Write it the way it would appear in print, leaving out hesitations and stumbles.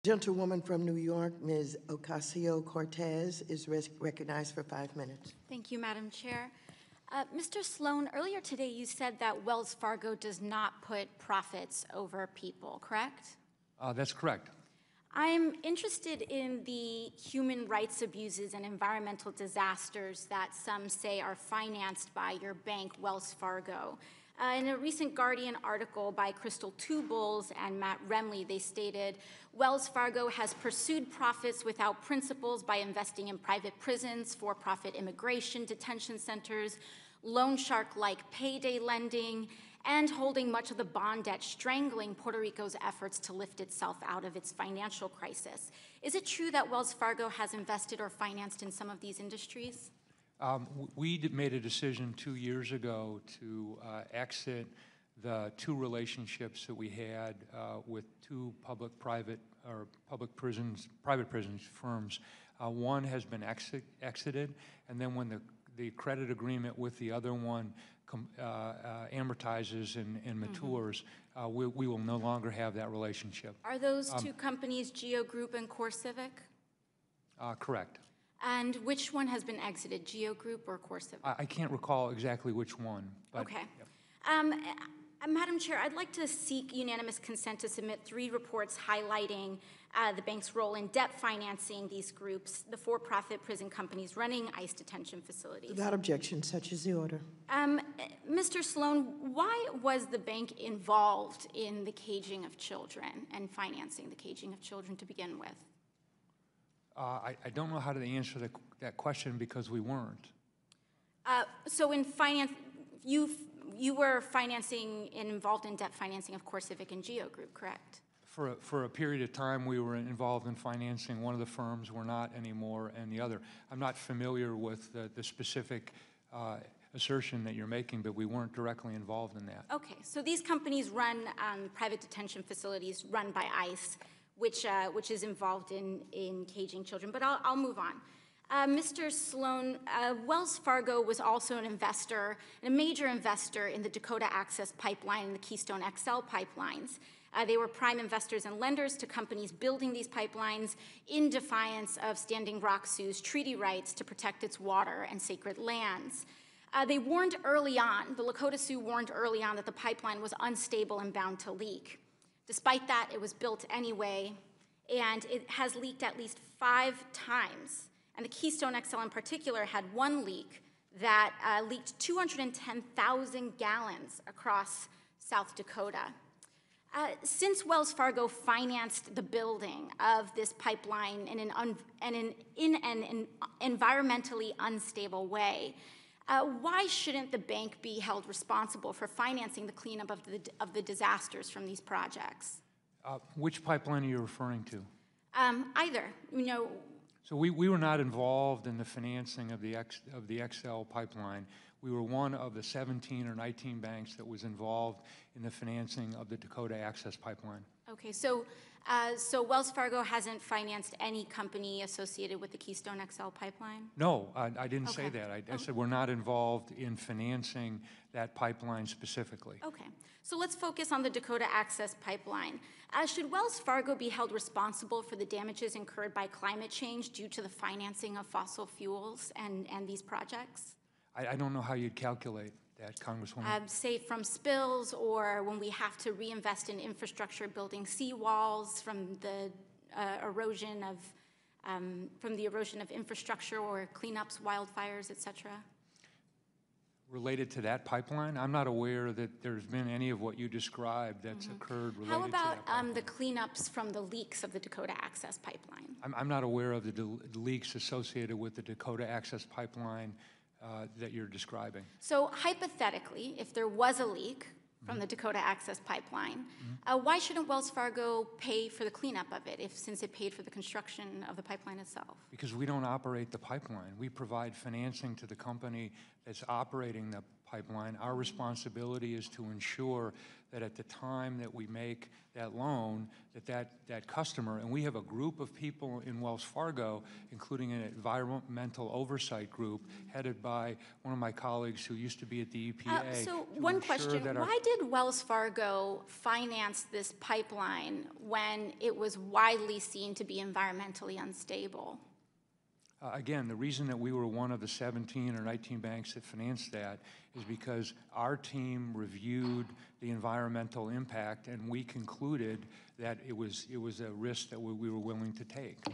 Gentlewoman from New York, Ms. Ocasio Cortez, is recognized for 5 minutes. Thank you, Madam Chair. Mr. Sloan, earlier today you said that Wells Fargo does not put profits over people, correct? That's correct. I'm interested in the human rights abuses and environmental disasters that some say are financed by your bank, Wells Fargo. In a recent Guardian article by Crystal Tubles and Matt Remley, they stated, Wells Fargo has pursued profits without principles by investing in private prisons, for-profit immigration detention centers, loan shark-like payday lending, and holding much of the bond debt, strangling Puerto Rico's efforts to lift itself out of its financial crisis. Is it true that Wells Fargo has invested or financed in some of these industries? We made a decision 2 years ago to exit the 2 relationships that we had with 2 private prison firms. One has been exited, and then when the credit agreement with the other one amortizes and matures, we will no longer have that relationship. Are those 2 companies Geo Group and CoreCivic? Correct. And which one has been exited, Geo Group or CoreCivic? I can't recall exactly which one. But, okay. Yep. Madam Chair, I'd like to seek unanimous consent to submit 3 reports highlighting the bank's role in debt financing these groups, the for-profit prison companies running ICE detention facilities. Without objection, such is the order. Mr. Sloan, why was the bank involved in the caging of children and financing the caging of children to begin with? I don't know how to answer that question because we weren't. So in finance, you were financing and involved in debt financing of CoreCivic and Geo Group, correct? For a period of time, we were involved in financing one of the firms. We're not anymore, and the other. I'm not familiar with the specific assertion that you're making, but we weren't directly involved in that. Okay, so these companies run private detention facilities run by ICE, which is involved in caging children. But I'll move on. Mr. Sloan, Wells Fargo was also an investor, a major investor in the Dakota Access Pipeline and the Keystone XL pipelines. They were prime investors and lenders to companies building these pipelines in defiance of Standing Rock Sioux's treaty rights to protect its water and sacred lands. They warned early on, the Lakota Sioux warned early on that the pipeline was unstable and bound to leak. Despite that, it was built anyway, and it has leaked at least 5 times. And the Keystone XL in particular had one leak that leaked 210,000 gallons across South Dakota. Since Wells Fargo financed the building of this pipeline in an environmentally unstable way, why shouldn't the bank be held responsible for financing the cleanup of the disasters from these projects? Which pipeline are you referring to? Either. You know. So we were not involved in the financing of the XL pipeline. We were one of the 17 or 19 banks that was involved in the financing of the Dakota Access Pipeline. Okay, so Wells Fargo hasn't financed any company associated with the Keystone XL pipeline? No, I didn't say that. I said we're not involved in financing that pipeline specifically. Okay, so let's focus on the Dakota Access Pipeline. Should Wells Fargo be held responsible for the damages incurred by climate change due to the financing of fossil fuels and these projects? I don't know how you'd calculate that, Congresswoman. Say from spills, or when we have to reinvest in infrastructure, building seawalls from the erosion of infrastructure, or cleanups, wildfires, etc. Related to that pipeline, I'm not aware that there's been any of what you described that's occurred related to that pipeline. How about the cleanups from the leaks of the Dakota Access Pipeline? I'm not aware of the leaks associated with the Dakota Access Pipeline that you're describing. So hypothetically, if there was a leak from the Dakota Access Pipeline, why shouldn't Wells Fargo pay for the cleanup of it since it paid for the construction of the pipeline itself? Because we don't operate the pipeline. We provide financing to the company that's operating the pipeline. Our responsibility is to ensure that at the time that we make that loan, that customer, and we have a group of people in Wells Fargo, including an environmental oversight group headed by one of my colleagues who used to be at the EPA. So to one ensure question, that why did Wells Fargo finance this pipeline when it was widely seen to be environmentally unstable? Again, the reason that we were one of the 17 or 19 banks that financed that is because our team reviewed the environmental impact, and we concluded that it was a risk that we were willing to take.